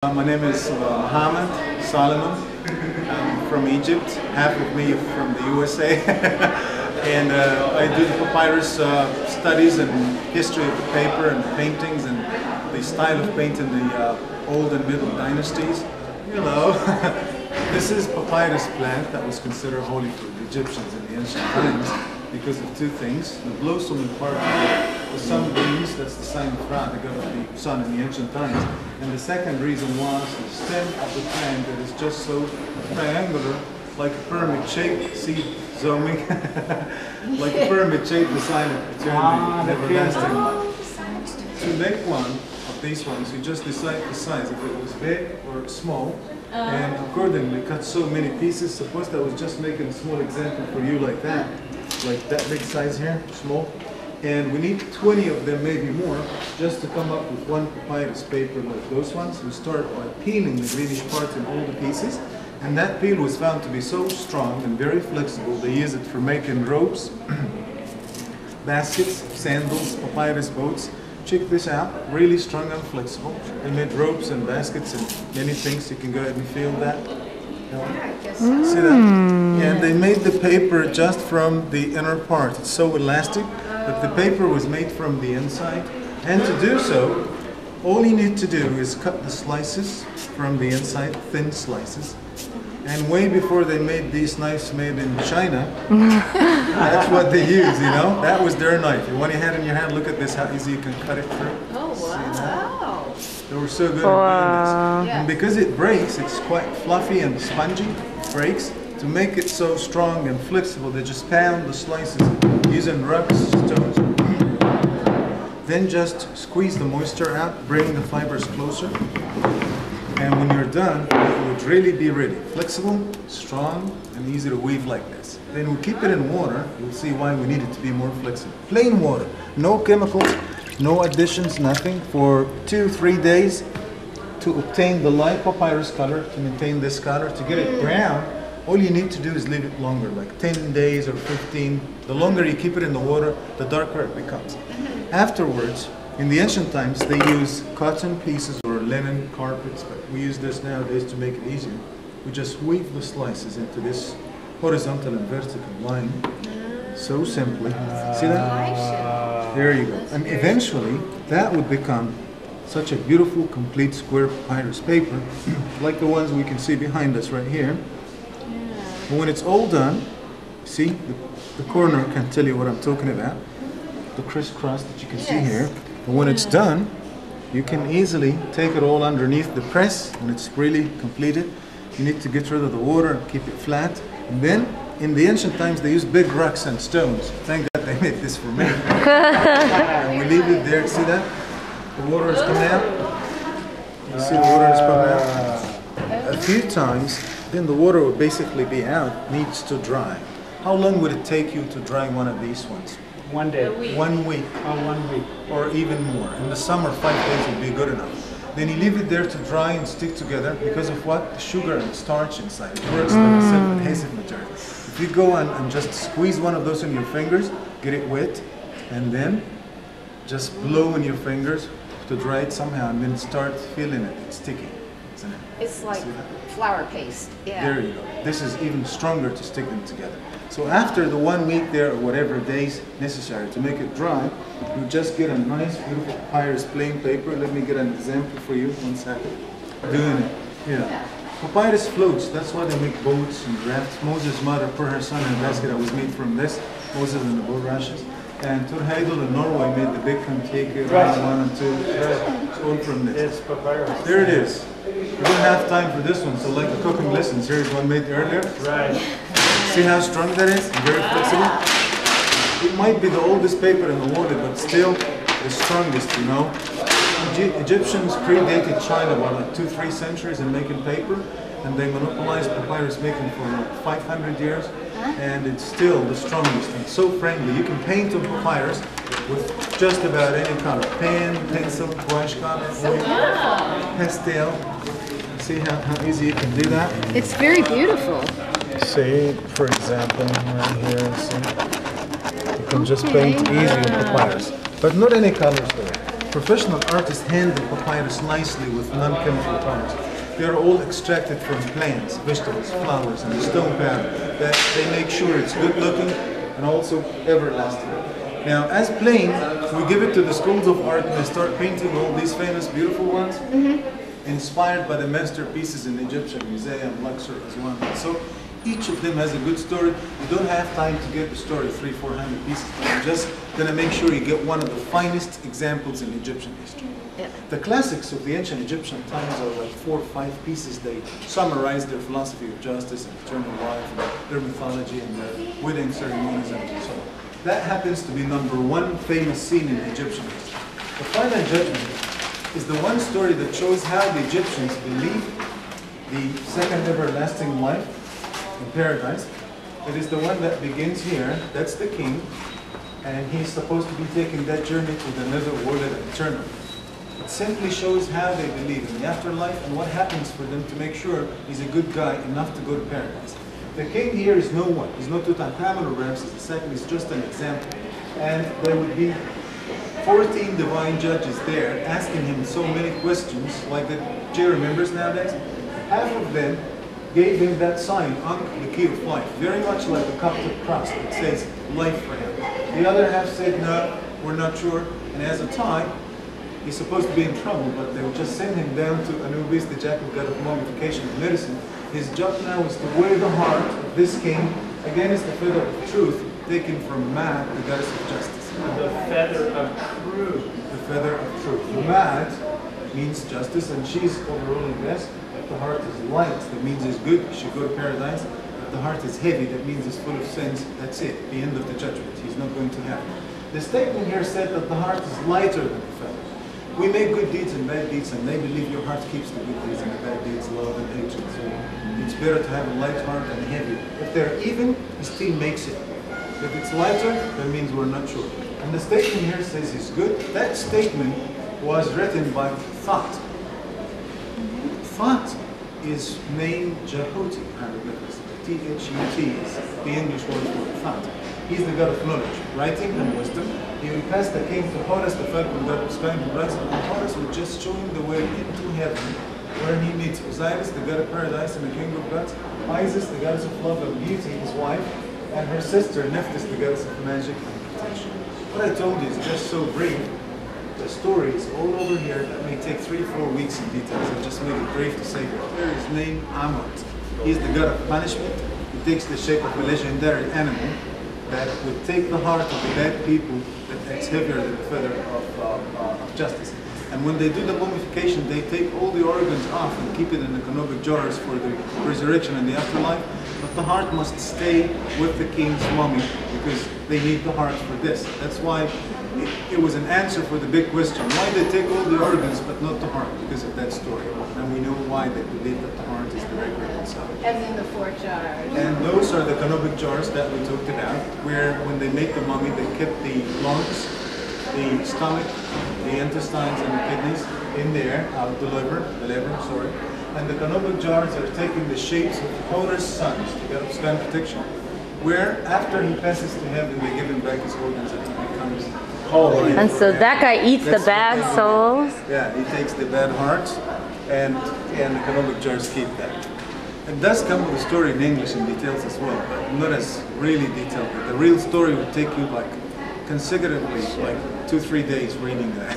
My name is Mohammed, Soliman. I'm from Egypt, half of me from the USA. And I do the papyrus studies and history of the paper and the paintings and the style of paint in the old and middle dynasties. You know, this is papyrus plant that was considered holy for the Egyptians in the ancient times because of two things. The blossoming part of the sunbeams, that's the sign of Ra, the god of the sun in the ancient times. And the second reason was the stem of the plant that is just so triangular, like a pyramid shape. See, zooming, like a pyramid shape, the sign of eternity, everlasting. To make one of these ones, you just decide the size, if it was big or small, and accordingly cut so many pieces. Suppose I was just making a small example for you like that big size here, small. And we need 20 of them, maybe more, just to come up with one papyrus paper like those ones. We start by peeling the greenish part in all the pieces. And that peel was found to be so strong and very flexible, they use it for making ropes, baskets, sandals, papyrus boats. Check this out, really strong and flexible. They made ropes and baskets and many things. You can go ahead and feel that. See that? And they made the paper just from the inner part. It's so elastic. But the paper was made from the inside, and to do so, all you need to do is cut the slices from the inside, thin slices. And way before they made these knives made in China, that's what they use, you know? That was their knife. You want your hand in your hand, look at this, how easy you can cut it through. Oh, wow. They were so good at doing this. And because it breaks, it's quite fluffy and spongy, it breaks. To make it so strong and flexible, they just pound the slices using rocks, stones. Then just squeeze the moisture out, bring the fibers closer. And when you're done, it would really be ready. Flexible, strong, and easy to weave like this. Then we keep it in water. You'll see why we need it to be more flexible. Plain water, no chemicals, no additions, nothing, for 2-3 days to obtain the light papyrus color, to maintain this color, to get it brown. All you need to do is leave it longer, like 10 days or 15. The longer you keep it in the water, the darker it becomes. Afterwards, in the ancient times, they use cotton pieces or linen carpets, but we use this nowadays to make it easier. We just weave the slices into this horizontal and vertical line, so simply. See that? There you go. And eventually, that would become such a beautiful, complete square papyrus paper, like the ones we can see behind us right here. And when it's all done, see, the corner can tell you what I'm talking about, the crisscross that you can see here. And when it's done, you can easily take it all underneath the press when it's really completed. You need to get rid of the water and keep it flat. And then, in the ancient times, they used big rocks and stones. Thank God they made this for me. And we leave it there, see that? The water is coming out. You see the water is coming out? A few times, then the water would basically be out, needs to dry. How long would it take you to dry one of these ones? 1 day. 1 week. Oh, 1 week. Or even more. In the summer, 5 days would be good enough. Then you leave it there to dry and stick together because of what? The sugar and starch inside. It works like a self-adhesive material. If you go and just squeeze one of those in your fingers, get it wet, and then just blow in your fingers to dry it somehow, and then start feeling it. It's sticky, isn't it? It's like flour paste. Yeah. There you go. This is even stronger to stick them together. So after the 1 week there, or whatever days necessary to make it dry, you just get a nice, beautiful papyrus plain paper. Let me get an example for you. 1 second. Doing it. Yeah. Papyrus floats. That's why they make boats and rafts. Moses' mother put her son in a basket that was made from this. Moses and the bulrushes. And Tur Heidel in Norway made the big cantike, round 1 and 2. It's all from this. It's papyrus. There it is. We don't have time for this one, so like the cooking lessons, here's one made earlier. Right. See how strong that is? Very flexible. It might be the oldest paper in the world, but still the strongest, you know. Egyptians predated China by like 2-3 centuries in making paper, and they monopolized papyrus making for like 500 years, and it's still the strongest and so friendly. You can paint on papyrus with just about any color. Pen, pencil, gouache color, oil, pastel. See how easy you can do that? It's very beautiful. See, for example, right here, see? You can just paint easy on papyrus. But not any colors though. Professional artists handle papyrus nicely with non-chemical products. They are all extracted from plants, vegetables, flowers, and a stone pattern that they make sure it's good looking and also everlasting. Now, as plain, we give it to the schools of art and they start painting all these famous, beautiful ones, inspired by the masterpieces in the Egyptian Museum, Luxor, Aswan. So each of them has a good story. You don't have time to get the story 300-400 pieces, but I'm just going to make sure you get one of the finest examples in Egyptian history. Yeah. The classics of the ancient Egyptian times are like 4 or 5 pieces. They summarize their philosophy of justice and eternal life, and their mythology and their wedding ceremonies and so on. That happens to be #1 famous scene in Egyptian history. The final judgment is the one story that shows how the Egyptians believe the second everlasting life in paradise. It is the one that begins here. That's the king, and he's supposed to be taking that journey to the nether world and eternal. It simply shows how they believe in the afterlife and what happens for them to make sure he's a good guy enough to go to paradise. The king here is no one. He's not Tutankhamun or Ramses II. He's just an example. And there would be 14 divine judges there asking him so many questions, like the Jay remembers nowadays. Half of them gave him that sign, Ankh, the key of life, very much like the Coptic cross that says life for him. The other half said, no, we're not sure. And as a tie, he's supposed to be in trouble, but they would just send him down to Anubis, the jackal god of mummification and medicine. His job now is to wear the heart of this king against the feather of truth taken from Ma'at, the goddess of justice. The feather of truth. The feather of truth. Ma'at means justice, and she's overruling this. If the heart is light, that means it's good, you should go to paradise. If the heart is heavy, that means it's full of sins. That's it, the end of the judgment. He's not going to heaven. The statement here said that the heart is lighter than the feather. We make good deeds and bad deeds, and they believe your heart keeps the good deeds and the bad deeds, love and hatred. So it's better to have a light heart than a heavy. If they're even, he still makes it. If it's lighter, that means we're not sure. And the statement here says he's good. That statement was written by Thot. Thot is named Jehuti, T-H-U-T is the English word for Thot. He's the god of knowledge, writing and wisdom. He will pass the king to Horus, the falcon god of sky and horizon, and Horus will just show him the way into heaven, where he meets Osiris, the god of paradise and the king of gods, Isis, the goddess of love and beauty, his wife, and her sister, Nephthys, the goddess of magic and protection. What I told you is just so brief. The story is all over here. That may take 3 or 4 weeks in details. I just made it brief to say here is named Amot. He's the god of punishment. He takes the shape of a legendary animal that would take the heart of the bad people that's heavier than the feather of justice. And when they do the mummification, they take all the organs off and keep it in the canopic jars for the resurrection and the afterlife. But the heart must stay with the king's mummy because they need the heart for this. That's why it was an answer for the big question. Why they take all the organs but not the heart? Because of that story. And we know why they believe that the heart is the right inside. And then the 4 jars. And those are the canopic jars that we talked about, where when they make the mummy, they kept the lungs, the stomach, the intestines, and the kidneys in there, the liver, sorry. And the canopic jars are taking the shapes of Horus' sons, the god of sky protection, where after he passes to heaven, they give him back his organs and he becomes holy. And so that guy eats the bad souls? Yeah, he takes the bad hearts, and the canopic jars keep that. It does come with a story in English in details as well, but not as really detailed. But the real story would take you like consecutively, like 2 or 3 days reading that.